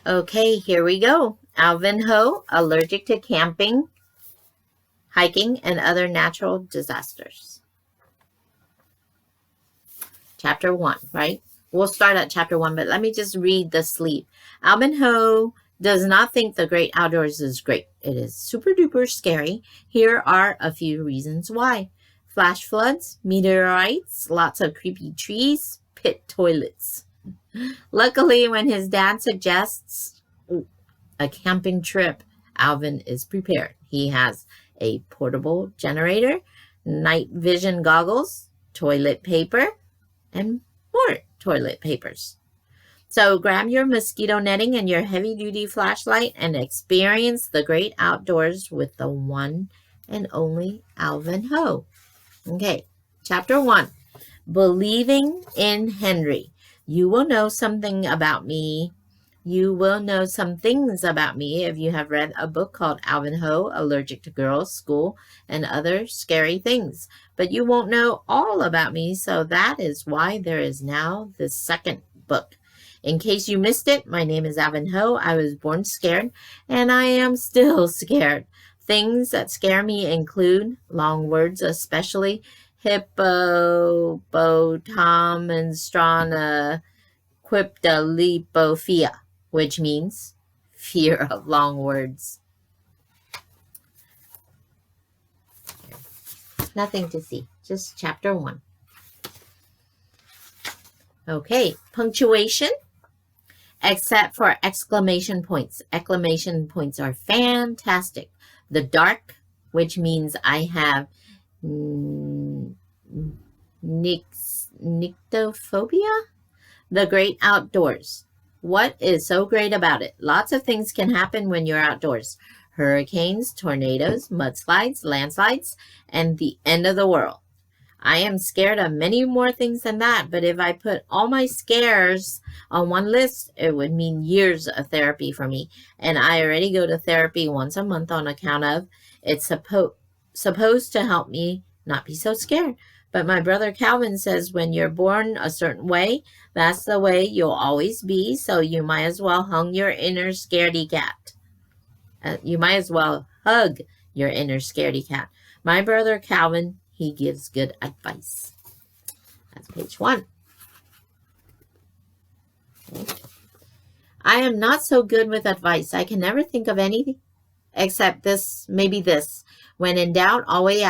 Okay, here we go. Alvin Ho, allergic to camping, hiking, and other natural disasters. Chapter 1, right? We'll start at chapter 1, but let me just read the sleep. Alvin Ho does not think the great outdoors is great. It is super duper scary. Here are a few reasons why. Flash floods, meteorites, lots of creepy trees, pit toilets. Luckily, when his dad suggests a camping trip, Alvin is prepared. He has a portable generator, night vision goggles, toilet paper, and more toilet papers. So grab your mosquito netting and your heavy-duty flashlight and experience the great outdoors with the one and only Alvin Ho. Okay, chapter 1, Believing in Henry. You will know something about me. You will know some things about me if you have read a book called Alvin Ho, Allergic to Girls, School, and Other Scary Things. But you won't know all about me, so that is why there is now the second book. In case you missed it, my name is Alvin Ho. I was born scared, and I am still scared. Things that scare me include long words, especially hippopotamonstrana quiptalipophia, which means fear of long words. Nothing to see, just chapter 1. Okay, punctuation, except for exclamation points. Exclamation points are fantastic. The dark, which means I have nyctophobia. The great outdoors. What is so great about it? Lots of things can happen when you're outdoors. Hurricanes, tornadoes, mudslides, landslides, and the end of the world. I am scared of many more things than that, but if I put all my scares on one list, it would mean years of therapy for me. And I already go to therapy once a month on account of it's supposed to help me not be so scared. But my brother Calvin says when you're born a certain way, that's the way you'll always be, so you might as well hug your inner scaredy cat. You might as well hug your inner scaredy cat. My brother Calvin, he gives good advice. That's page 1. Okay. I am not so good with advice. I can never think of anything except this, maybe this. When in doubt, always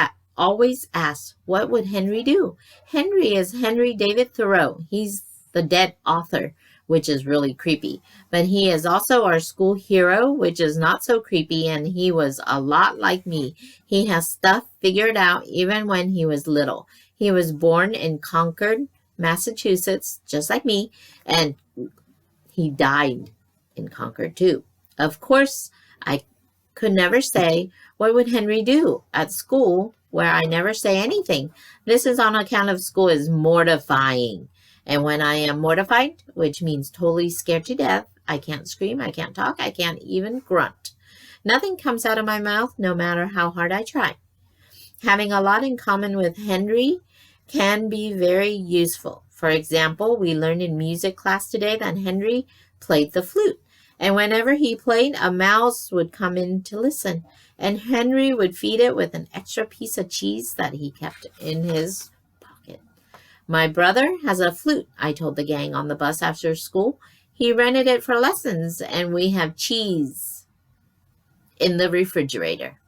ask, what would Henry do? Henry is Henry David Thoreau. He's the dead author, which is really creepy. But he is also our school hero, which is not so creepy, and he was a lot like me. He has stuff figured out even when he was little. He was born in Concord, Massachusetts, just like me, and he died in Concord too. Of course, I could never say, what would Henry do at school, where I never say anything. This is on account of school is mortifying. And when I am mortified, which means totally scared to death, I can't scream, I can't talk, I can't even grunt. Nothing comes out of my mouth, no matter how hard I try. Having a lot in common with Henry can be very useful. For example, we learned in music class today that Henry played the flute. And whenever he played, a mouse would come in to listen. And Henry would feed it with an extra piece of cheese that he kept in his pocket. My brother has a flute, I told the gang on the bus after school. He rented it for lessons, and we have cheese in the refrigerator.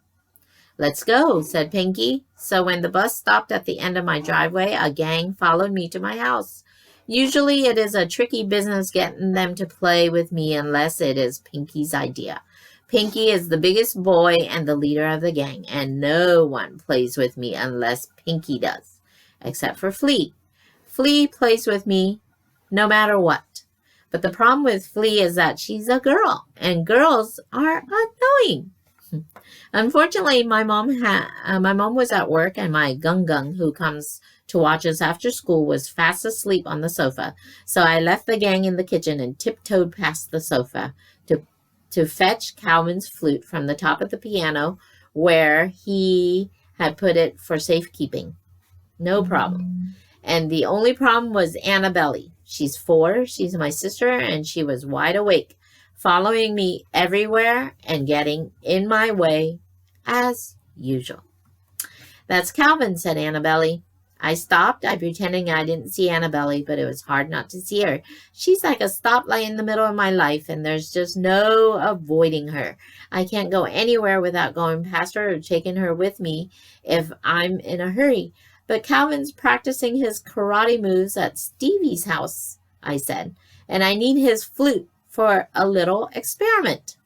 Let's go, said Pinky. So when the bus stopped at the end of my driveway, a gang followed me to my house. Usually it is a tricky business getting them to play with me unless it is Pinky's idea. Pinky is the biggest boy and the leader of the gang, and no one plays with me unless Pinky does, except for Flea. Flea plays with me no matter what. But the problem with Flea is that she's a girl, and girls are annoying. Unfortunately, my mom was at work, and my gung, who comes to watch us after school, was fast asleep on the sofa. So I left the gang in the kitchen and tiptoed past the sofa to fetch Calvin's flute from the top of the piano where he had put it for safekeeping. No problem. And the only problem was Annabelle. She's 4, she's my sister, and she was wide awake, following me everywhere and getting in my way as usual. That's Calvin, said Annabelle. I stopped. I pretending I didn't see Annabelle, but it was hard not to see her. She's like a stoplight in the middle of my life, and there's just no avoiding her. I can't go anywhere without going past her or taking her with me if I'm in a hurry. But Calvin's practicing his karate moves at Stevie's house, I said, and I need his flute for a little experiment.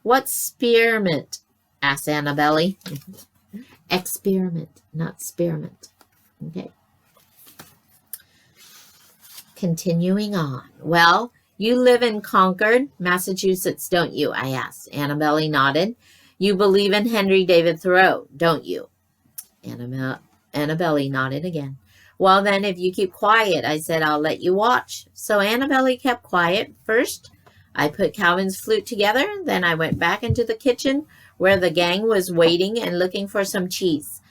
What spearmint? Asked Annabelle. Experiment, not spearmint. Okay. Continuing on. Well, you live in Concord, Massachusetts, don't you? I asked. Annabelle nodded. You believe in Henry David Thoreau, don't you? Annabelle nodded again. Well, then, if you keep quiet, I said, I'll let you watch. So Annabelle kept quiet. First, I put Calvin's flute together. Then I went back into the kitchen where the gang was waiting and looking for some cheese.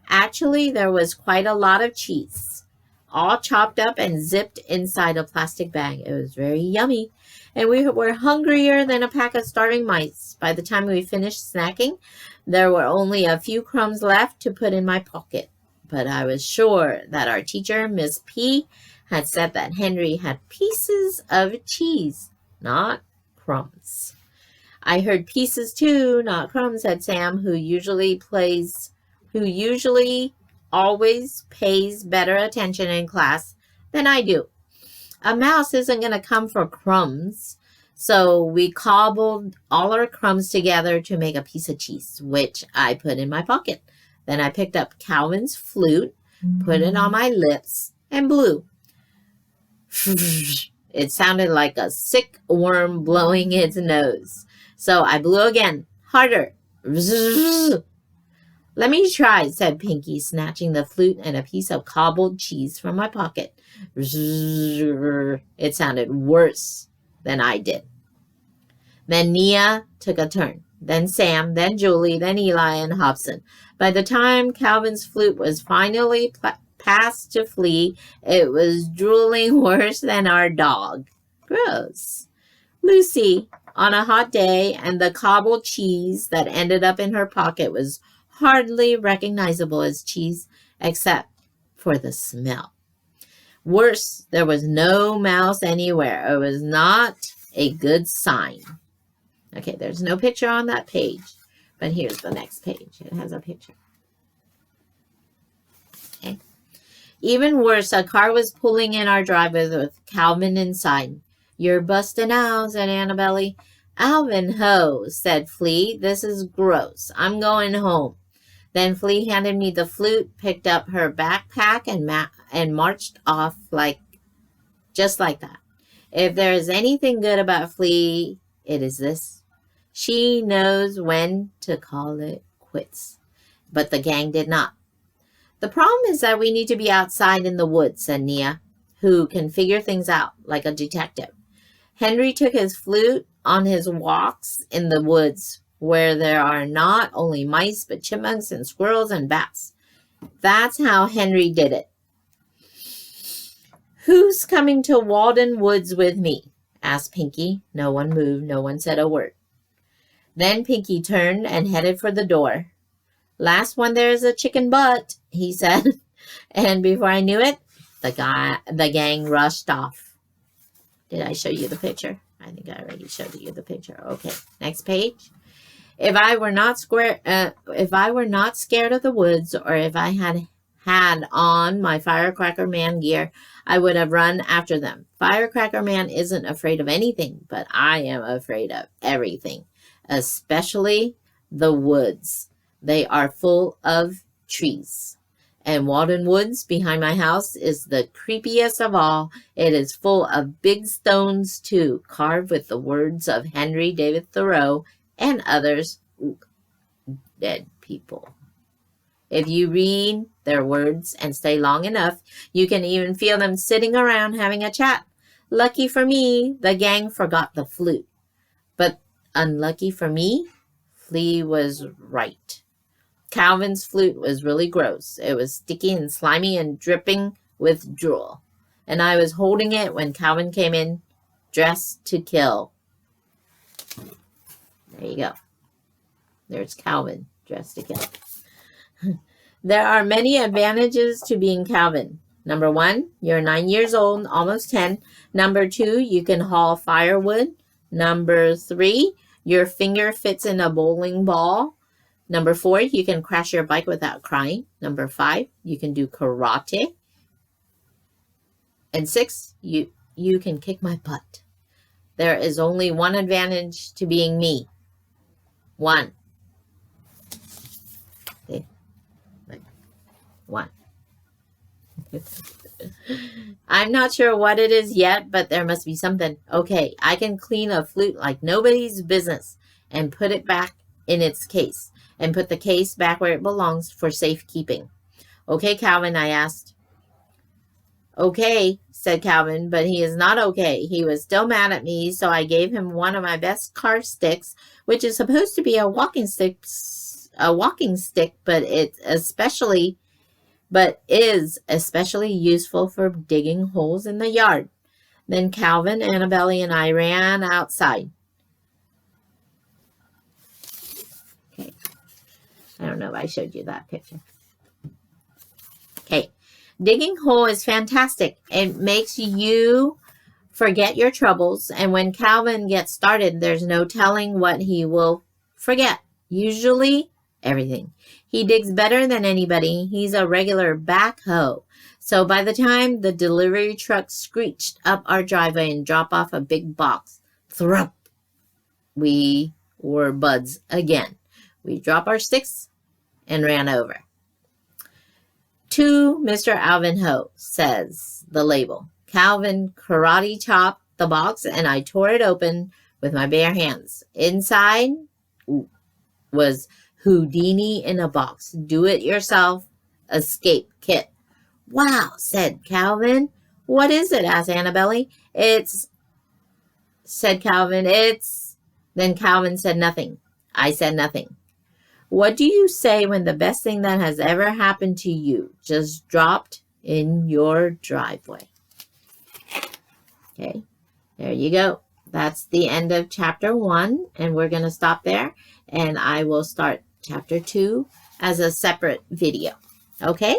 Actually, there was quite a lot of cheese, all chopped up and zipped inside a plastic bag. It was very yummy, and we were hungrier than a pack of starving mice. By the time we finished snacking, there were only a few crumbs left to put in my pocket. But I was sure that our teacher, Miss P, had said that Henry had pieces of cheese, not crumbs. I heard pieces too, not crumbs, said Sam, who usually always pays better attention in class than I do. A mouse isn't going to come for crumbs. So we cobbled all our crumbs together to make a piece of cheese, which I put in my pocket. Then I picked up Calvin's flute, put it on my lips, and blew. It sounded like a sick worm blowing its nose. So I blew again, harder. Let me try, said Pinky, snatching the flute and a piece of cobbled cheese from my pocket. It sounded worse than I did. Then Nia took a turn. Then Sam, then Julie, then Eli and Hobson. By the time Calvin's flute was finally passed to Flea, it was drooling worse than our dog. Gross. Lucy, on a hot day, and the cobbled cheese that ended up in her pocket was hardly recognizable as cheese, except for the smell. Worse, there was no mouse anywhere. It was not a good sign. Okay, there's no picture on that page, but here's the next page. It has a picture. Okay. Even worse, a car was pulling in our driveway with Calvin inside. You're busting out, said Annabelle. Alvin, ho, said Flea. This is gross. I'm going home. Then Flea handed me the flute, picked up her backpack, and marched off just like that. If there is anything good about Flea, it is this. She knows when to call it quits. But the gang did not. The problem is that we need to be outside in the woods, said Nia, who can figure things out like a detective. Henry took his flute on his walks in the woods, where there are not only mice, but chipmunks and squirrels and bats. That's how Henry did it. Who's coming to Walden Woods with me? Asked Pinky. No one moved. No one said a word. Then Pinky turned and headed for the door. Last one there's a chicken butt, he said. And before I knew it, the gang rushed off. Did I show you the picture? I think I already showed you the picture. Okay, next page. If I were not scared of the woods, or if I had on my Firecracker Man gear, I would have run after them. Firecracker Man isn't afraid of anything, but I am afraid of everything, especially the woods. They are full of trees. And Walden Woods behind my house is the creepiest of all. It is full of big stones, too, carved with the words of Henry David Thoreau and others, dead people. If you read their words and stay long enough, you can even feel them sitting around having a chat. Lucky for me, the gang forgot the flute. But unlucky for me, Flea was right. Calvin's flute was really gross. It was sticky and slimy and dripping with drool. And I was holding it when Calvin came in, dressed to kill. There you go. There's Calvin dressed to kill. There are many advantages to being Calvin. Number 1, you're 9 years old, almost 10. Number 2, you can haul firewood. Number 3, your finger fits in a bowling ball. Number 4, you can crash your bike without crying. Number 5, you can do karate. And 6, you can kick my butt. There is only one advantage to being me. 1. Okay. 1. I'm not sure what it is yet, but there must be something. Okay, I can clean a flute like nobody's business and put it back in its case and put the case back where it belongs for safekeeping. Okay, Calvin, I asked. Okay, said Calvin, but he is not okay. He was still mad at me, so I gave him one of my best car sticks, which is supposed to be a walking stick, but is especially useful for digging holes in the yard. Then Calvin, Annabelle, and I ran outside. Okay. I don't know if I showed you that picture. Okay. Digging hole is fantastic. It makes you forget your troubles. And when Calvin gets started, there's no telling what he will forget. Usually, everything. He digs better than anybody. He's a regular backhoe. So by the time the delivery truck screeched up our driveway and dropped off a big box, thrup, we were buds again. We dropped our sticks and ran over. To Mr. Alvin Ho, says the label. Calvin karate chopped the box and I tore it open with my bare hands. Inside was Houdini in a box. Do-it-yourself escape kit. Wow, said Calvin. What is it? Asked Annabelle. Said Calvin. Then Calvin said nothing. I said nothing. What do you say when the best thing that has ever happened to you just dropped in your driveway? Okay, there you go. That's the end of chapter 1, and we're going to stop there, and I will start chapter 2 as a separate video. Okay?